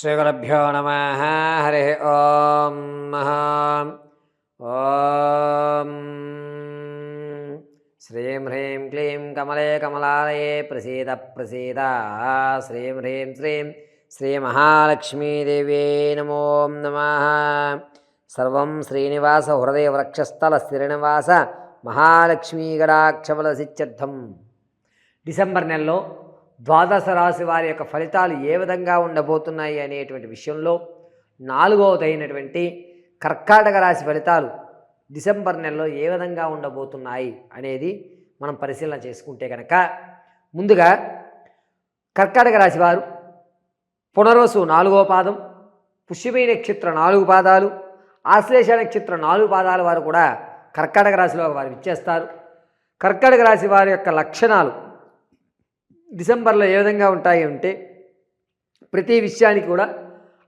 శ్రీగురుభ్యో నమః. హరి ఓం. ఓం శ్రీం హ్రీం క్లీం కమలే కమలాలయే ప్రసీద ప్రసీద. శ్రీం హ్రీం శ్రీం శ్రీ మహాలక్ష్మీదేవ్యై నమో నమః. సర్వం శ్రీనివాస హృదయ వృక్షస్థల శ్రీనివాస మహాలక్ష్మీగడాక్షవలసిత్యర్థం. డిసెంబర్ నెలలో ద్వాదశ రాశి వారి యొక్క ఫలితాలు ఏ విధంగా ఉండబోతున్నాయి అనేటువంటి విషయంలో నాలుగవదైనటువంటి కర్కాటక రాశి ఫలితాలు డిసెంబర్ నెలలో ఏ విధంగా ఉండబోతున్నాయి అనేది మనం పరిశీలన చేసుకుంటే కనుక, ముందుగా కర్కాటక రాశి వారు పునర్వసు 4వ పాదం, పుష్యమి నక్షత్ర 4 పాదాలు, ఆశ్లేష నక్షత్ర 4 పాదాల వారు కూడా కర్కాటక రాశిలో వారు విచ్చేస్తారు. కర్కాటక రాశి వారి యొక్క లక్షణాలు డిసెంబర్లో ఏ విధంగా ఉంటాయి అంటే, ప్రతి విషయానికి కూడా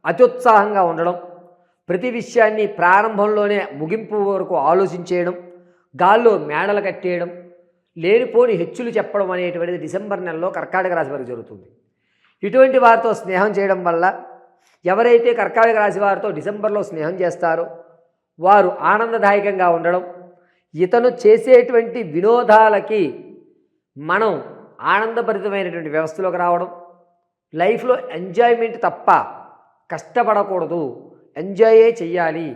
అత్యుత్సాహంగా ఉండడం, ప్రతి విషయాన్ని ప్రారంభంలోనే ముగింపు వరకు ఆలోచించేయడం, గాల్లో మేడలు కట్టేయడం, లేనిపోని హెచ్చులు చెప్పడం అనేటువంటిది డిసెంబర్ నెలలో కర్కాటక రాశి వారికి జరుగుతుంది. ఇటువంటి వారితో స్నేహం చేయడం వల్ల, ఎవరైతే కర్కాటక రాశి వారితో డిసెంబర్లో స్నేహం చేస్తారో వారు ఆనందదాయకంగా ఉండడం, ఇతను చేసేటువంటి వినోదాలకి మనం ఆనందభరితమైనటువంటి వ్యవస్థలోకి రావడం, లైఫ్లో ఎంజాయ్మెంట్ తప్ప కష్టపడకూడదు, ఎంజాయే చెయ్యాలి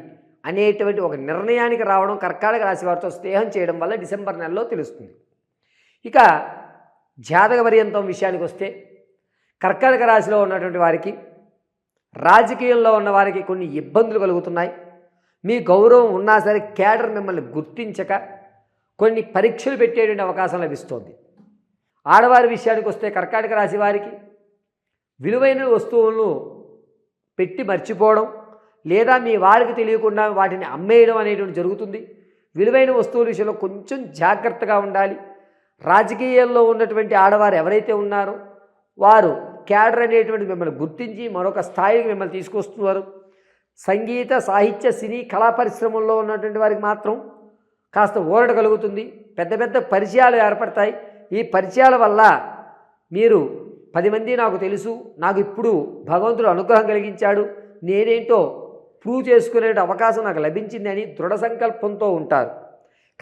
అనేటువంటి ఒక నిర్ణయానికి రావడం కర్కాటక రాశి వారితో స్నేహం చేయడం వల్ల డిసెంబర్ నెలలో తెలుస్తుంది. ఇక జాతక పర్యంతం విషయానికి వస్తే, కర్కాటక రాశిలో ఉన్నటువంటి వారికి, రాజకీయంలో ఉన్న వారికి కొన్ని ఇబ్బందులు కలుగుతున్నాయి. మీ గౌరవం ఉన్నా సరే కేడర్ మిమ్మల్ని గుర్తించక కొన్ని పరీక్షలు పెట్టేటువంటి అవకాశం లభిస్తోంది. ఆడవారి విషయానికి వస్తే, కర్కాటక రాశి వారికి విలువైన వస్తువులను పెట్టి మర్చిపోవడం, లేదా మీ వారికి తెలియకుండా వాటిని అమ్మేయడం అనేటువంటి జరుగుతుంది. విలువైన వస్తువుల విషయంలో కొంచెం జాగ్రత్తగా ఉండాలి. రాజకీయాల్లో ఉన్నటువంటి ఆడవారు ఎవరైతే ఉన్నారో వారు క్యాడర్ అనేటువంటి మిమ్మల్ని గుర్తించి మరొక స్థాయికి మిమ్మల్ని తీసుకొస్తున్నారు. సంగీత, సాహిత్య, సినీ, కళా పరిశ్రమల్లో ఉన్నటువంటి వారికి మాత్రం కాస్త ఊరట కలుగుతుంది. పెద్ద పెద్ద పరిచయాలు ఏర్పడతాయి. ఈ పరిచయాల వల్ల మీరు 10 మంది నాకు తెలుసు, నాకు ఇప్పుడు భగవంతుడు అనుగ్రహం కలిగించాడు, నేనేంటో ప్రూవ్ చేసుకునే అవకాశం నాకు లభించింది అని దృఢ సంకల్పంతో ఉంటారు.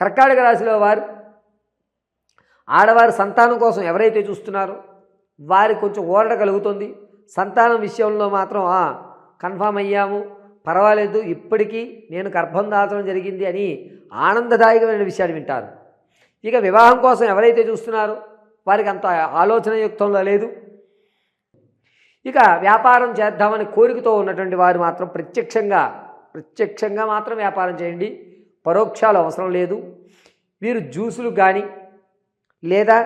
కర్కాటక రాశిలో వారు ఆడవారి సంతానం కోసం ఎవరైతే చూస్తున్నారో వారికి కొంచెం ఊరట కలుగుతుంది. సంతానం విషయంలో మాత్రం కన్ఫామ్ అయ్యాము, పర్వాలేదు, ఇప్పటికీ నేను గర్భం దాల్చడం జరిగింది అని ఆనందదాయకమైన విషయాన్ని వింటారు. ఇక వివాహం కోసం ఎవరైతే చూస్తున్నారో వారికి అంత ఆలోచన యుక్తంలో లేదు. ఇక వ్యాపారం చేద్దామని కోరికతో ఉన్నటువంటి వారు మాత్రం ప్రత్యక్షంగా మాత్రం వ్యాపారం చేయండి, పరోక్షాలు అవసరం లేదు. వీరు జ్యూసులు కానీ, లేదా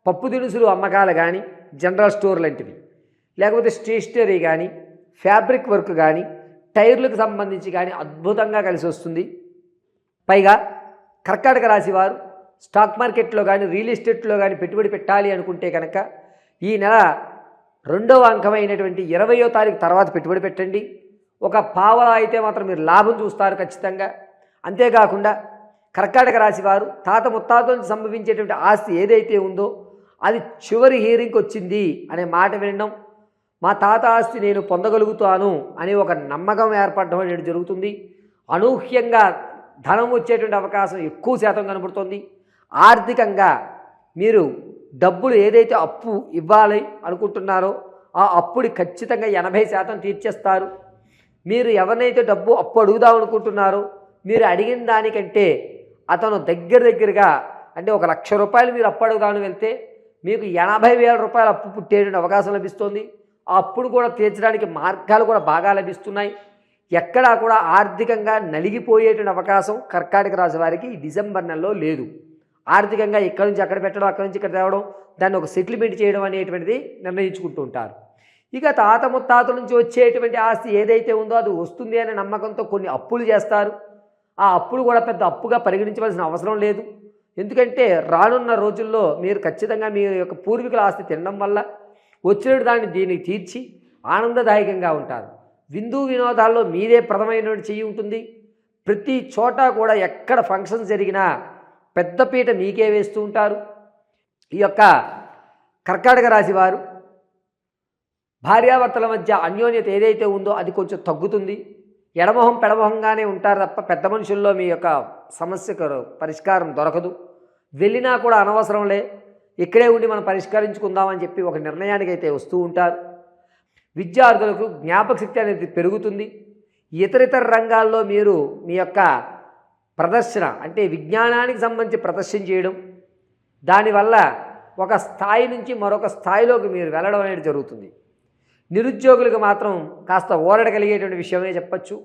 పప్పు దినుసులు అమ్మకాలు కానీ, జనరల్ స్టోర్ లాంటివి, లేకపోతే స్టేషనరీ కానీ, ఫ్యాబ్రిక్ వర్క్ కానీ, టైర్లకు సంబంధించి కానీ అద్భుతంగా కలిసి వస్తుంది. పైగా కర్కాటక రాశి వారు స్టాక్ మార్కెట్లో కానీ, రియల్ ఎస్టేట్లో కానీ పెట్టుబడి పెట్టాలి అనుకుంటే కనుక ఈ నెల 2వ అంకమైనటువంటి 20వ తారీఖు తర్వాత పెట్టుబడి పెట్టండి. ఒక పావలా అయితే మాత్రం మీరు లాభం చూస్తారు ఖచ్చితంగా. అంతేకాకుండా కర్కాటక రాశి వారు తాత ముత్తాతల నుంచి సంభవించేటువంటి ఆస్తి ఏదైతే ఉందో అది చివరి హీరింగ్కి వచ్చింది అనే మాట వినడం, మా తాత ఆస్తి నేను పొందగలుగుతాను అనే ఒక నమ్మకం ఏర్పడడం అనేది జరుగుతుంది. అనూహ్యంగా ధనం వచ్చేటువంటి అవకాశం ఎక్కువ శాతం కనబడుతుంది. ఆర్థికంగా మీరు డబ్బులు ఏదైతే అప్పు ఇవ్వాలి అనుకుంటున్నారో ఆ అప్పుని ఖచ్చితంగా 80% తీర్చేస్తారు. మీరు ఎవరినైతే అప్పు అడుగుదాం అనుకుంటున్నారో మీరు అడిగిన దానికంటే అతను దగ్గరగా అంటే 1,00,000 రూపాయలు మీరు అప్పు అడుగుదామని వెళ్తే మీకు 80,000 రూపాయలు అప్పు పుట్టేటువంటి అవకాశం లభిస్తుంది. ఆ అప్పును కూడా తీర్చడానికి మార్గాలు కూడా బాగా లభిస్తున్నాయి. ఎక్కడా కూడా ఆర్థికంగా నలిగిపోయేటువంటి అవకాశం కర్కాటక రాశి వారికి ఈ డిసెంబర్ నెలలో లేదు. ఆర్థికంగా ఇక్కడి నుంచి అక్కడ పెట్టడం, అక్కడి నుంచి ఇక్కడ తేవడం, దాన్ని ఒక సెటిల్మెంట్ చేయడం అనేటువంటిది నిర్ణయించుకుంటూ ఉంటారు. ఇక తాత ముత్తాతల నుంచి వచ్చేటువంటి ఆస్తి ఏదైతే ఉందో అది వస్తుంది అనే నమ్మకంతో కొన్ని అప్పులు చేస్తారు. ఆ అప్పులు కూడా పెద్ద అప్పుగా పరిగణించవలసిన అవసరం లేదు. ఎందుకంటే రానున్న రోజుల్లో మీరు ఖచ్చితంగా మీ యొక్క పూర్వీకుల ఆస్తి తినడం వల్ల వచ్చిన దాన్ని దీనికి తీర్చి ఆనందదాయకంగా ఉంటారు. విందు వినోదాల్లో మీదే ప్రథమైనటువంటి చెయ్యి ఉంటుంది. ప్రతి చోట కూడా ఎక్కడ ఫంక్షన్స్ జరిగినా పెద్దపీట మీకే వేస్తూ ఉంటారు. ఈ యొక్క కర్కాటక రాశి వారు భార్యాభర్తల మధ్య అన్యోన్యత ఏదైతే ఉందో అది కొంచెం తగ్గుతుంది. ఎడమొహం పెడమొహంగానే ఉంటారు తప్ప పెద్ద మనుషుల్లో మీ యొక్క సమస్యకు పరిష్కారం దొరకదు. వెళ్ళినా కూడా అనవసరంలే, ఇక్కడే ఉండి మనం పరిష్కరించుకుందామని చెప్పి ఒక నిర్ణయానికి అయితే వస్తూ ఉంటారు. విద్యార్థులకు జ్ఞాపక శక్తి అనేది పెరుగుతుంది. ఇతరితర రంగాల్లో మీరు మీ యొక్క ప్రదర్శన అంటే విజ్ఞానానికి సంబంధించి ప్రదర్శన చేయడం, దానివల్ల ఒక స్థాయి నుంచి మరొక స్థాయిలోకి మీరు వెళ్ళడం అనేది జరుగుతుంది. నిరుద్యోగులకు మాత్రం కాస్త ఊరట కలిగేటువంటి విషయమే చెప్పచ్చు.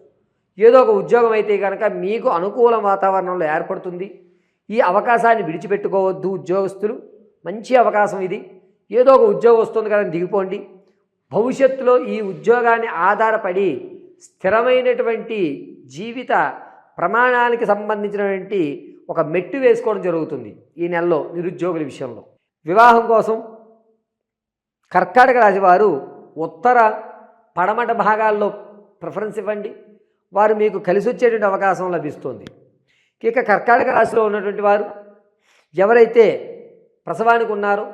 ఏదో ఒక ఉద్యోగం అయితే కనుక మీకు అనుకూల వాతావరణంలో ఏర్పడుతుంది. ఈ అవకాశాన్ని విడిచిపెట్టుకోవద్దు ఉద్యోగస్తులు. మంచి అవకాశం ఇది. ఏదో ఒక ఉద్యోగం వస్తుంది కదా దిగిపోండి. భవిష్యత్తులో ఈ ఉద్యోగాన్ని ఆధారపడి స్థిరమైనటువంటి జీవిత ప్రమాణానికి సంబంధించినటువంటి ఒక మెట్టు వేసుకోవడం జరుగుతుంది ఈ నెలలో నిరుద్యోగుల విషయంలో. వివాహం కోసం కర్కాటక రాశి వారు ఉత్తర పడమట భాగాల్లో ప్రిఫరెన్స్ ఇవ్వండి. వారు మీకు కలిసి వచ్చేటువంటి అవకాశం లభిస్తుంది. ఇక కర్కాటక రాశిలో ఉన్నటువంటి వారు ఎవరైతే ప్రసవానికి ఉన్నారో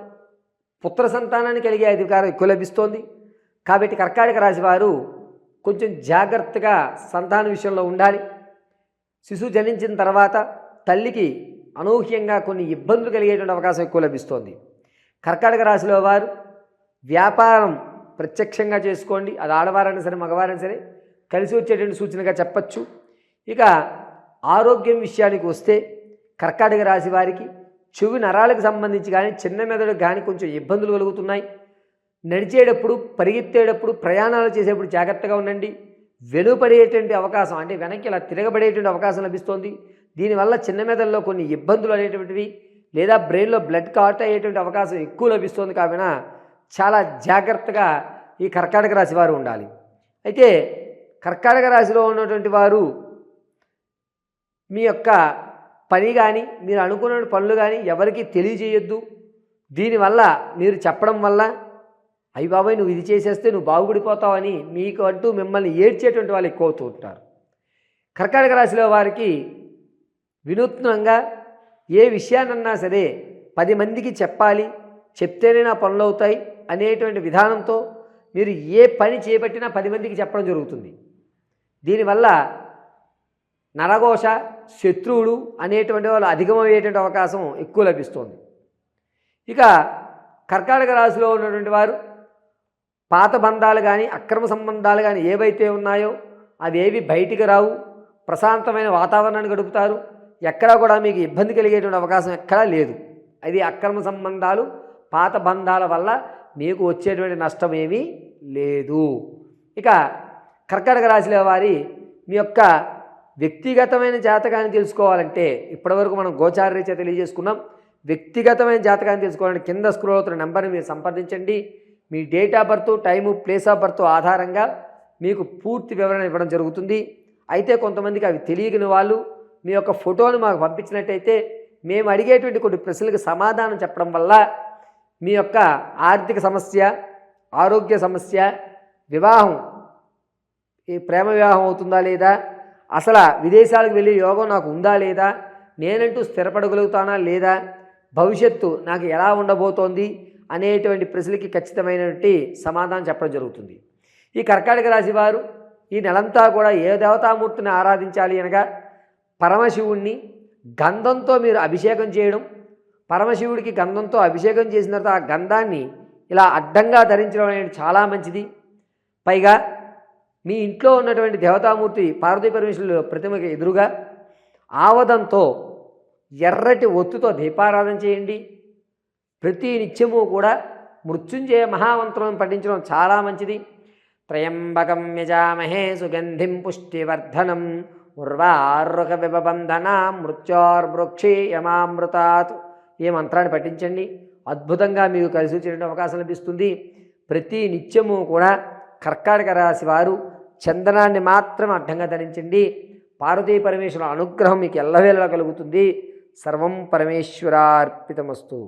పుత్ర సంతానాన్ని కలిగే అధికారం ఎక్కువ లభిస్తోంది. కాబట్టి కర్కాటక రాశి వారు కొంచెం జాగ్రత్తగా సంతాన విషయంలో ఉండాలి. శిశువు జనించిన తర్వాత తల్లికి అనూహ్యంగా కొన్ని ఇబ్బందులు కలిగేటువంటి అవకాశం ఎక్కువ లభిస్తోంది. కర్కాటక రాశిలో వారు వ్యాపారం ప్రత్యక్షంగా చేసుకోండి. అది ఆడవారైనా సరే మగవారైనా సరే కలిసి వచ్చేటువంటి సూచనగా చెప్పచ్చు. ఇక ఆరోగ్యం విషయానికి వస్తే కర్కాటక రాశి వారికి చెవి నరాలకు సంబంధించి కానీ చిన్న మెదడుకు కానీ కొంచెం ఇబ్బందులు కలుగుతున్నాయి. నడిచేటప్పుడు పరిగెత్తేటప్పుడు ప్రయాణాలు చేసేటప్పుడు జాగ్రత్తగా ఉండండి. వెనుపడేటువంటి అవకాశం అంటే వెనక్కి ఇలా తిరగబడేటువంటి అవకాశం లభిస్తోంది. దీనివల్ల చిన్న మెదడులో కొన్ని ఇబ్బందులు అనేటువంటివి లేదా బ్రెయిన్లో బ్లడ్ క్లాట్ అయ్యేటువంటి అవకాశం ఎక్కువ లభిస్తోంది. కాబట్టి చాలా జాగ్రత్తగా ఈ కర్కాటక రాశి వారు ఉండాలి. అయితే కర్కాటక రాశిలో ఉన్నటువంటి వారు మీ యొక్క పని కానీ మీరు అనుకున్న పనులు కానీ ఎవరికి తెలియజేయొద్దు. దీనివల్ల మీరు చెప్పడం వల్ల అయ్యి బాబాయ్ నువ్వు ఇది చేసేస్తే నువ్వు బాగుపడిపోతావని మీకు అంటూ మిమ్మల్ని ఏడ్చేటువంటి వాళ్ళు ఎక్కువ అవుతూ ఉంటారు. కర్కాటక రాశిలో వారికి వినూత్నంగా ఏ విషయాన్నన్నా సరే 10 మందికి చెప్పాలి, చెప్తేనే నా పనులు అవుతాయి అనేటువంటి విధానంతో మీరు ఏ పని చేపట్టినా 10 మందికి చెప్పడం జరుగుతుంది. దీనివల్ల నరఘోష శత్రువులు అనేటువంటి వాళ్ళు అధికమయ్యేటువంటి అవకాశం ఎక్కువ లభిస్తుంది. ఇక కర్కాటక రాశిలో ఉన్నటువంటి వారు పాత బంధాలు కానీ అక్రమ సంబంధాలు కానీ ఏవైతే ఉన్నాయో అవి ఏవి బయటికి రావు. ప్రశాంతమైన వాతావరణాన్ని గడుపుతారు. ఎక్కడా కూడా మీకు ఇబ్బంది కలిగేటువంటి అవకాశం ఎక్కడా లేదు. అది అక్రమ సంబంధాలు పాత బంధాల వల్ల మీకు వచ్చేటువంటి నష్టం ఏమీ లేదు. ఇక కర్కాటక రాశిలో వారి మీ యొక్క వ్యక్తిగతమైన జాతకాన్ని తెలుసుకోవాలంటే ఇప్పటివరకు మనం గోచారరీత్యా తెలియజేసుకున్నాం. వ్యక్తిగతమైన జాతకాన్ని తెలుసుకోవాలంటే కింద స్క్రోల్ అవుతున్న నెంబర్ని మీరు సంప్రదించండి. మీ date of birth, time, place of birth ఆధారంగా మీకు పూర్తి వివరణ ఇవ్వడం జరుగుతుంది. అయితే కొంతమందికి అవి తెలియని వాళ్ళు మీ యొక్క ఫోటోను మాకు పంపించినట్టయితే మేము అడిగేటువంటి కొన్ని ప్రశ్నలకు సమాధానం చెప్పడం వల్ల మీ యొక్క ఆర్థిక సమస్య, ఆరోగ్య సమస్య, వివాహం ఈ ప్రేమ వివాహం అవుతుందా లేదా, అసలు విదేశాలకు వెళ్ళే యోగం నాకు ఉందా లేదా, నేనంటూ స్థిరపడగలుగుతానా లేదా, భవిష్యత్తు నాకు ఎలా ఉండబోతోంది అనేటువంటి ప్రశ్నలకి ఖచ్చితమైనటువంటి సమాధానం చెప్పడం జరుగుతుంది. ఈ కర్కాటక రాశి వారు ఈ నెలంతా కూడా ఏ దేవతామూర్తిని ఆరాధించాలి అనగా పరమశివుణ్ణి గంధంతో మీరు అభిషేకం చేయడం. పరమశివుడికి గంధంతో అభిషేకం చేసిన తర్వాత ఆ గంధాన్ని ఇలా అడ్డంగా ధరించడం అనేది చాలా మంచిది. పైగా మీ ఇంట్లో ఉన్నటువంటి దేవతామూర్తి పార్వతీ పరమేశ్వరుల ప్రతిమకి ఎదురుగా ఆవదంతో ఎర్రటి ఒత్తుతో దీపారాధన చేయండి. ప్రతి నిత్యము కూడా మృత్యుంజయ మహామంత్రం పఠించడం చాలా మంచిది. త్రయంబకం యజామహే సుగంధిం పుష్టివర్ధనం ఉర్వారుక విభబంధన మృత్యోర్వృక్షీయమామృతాత్ ఈ మంత్రాన్ని పఠించండి. అద్భుతంగా మీకు కలిసి వచ్చేటువంటి అవకాశం లభిస్తుంది. ప్రతి నిత్యము కూడా కర్కాటక రాశి వారు చందనాన్ని మాత్రం అడ్డంగా ధరించండి. పార్వతీ పరమేశ్వరుల అనుగ్రహం మీకు ఎల్లవేళలా కలుగుతుంది. సర్వం పరమేశ్వరార్పితమస్తు.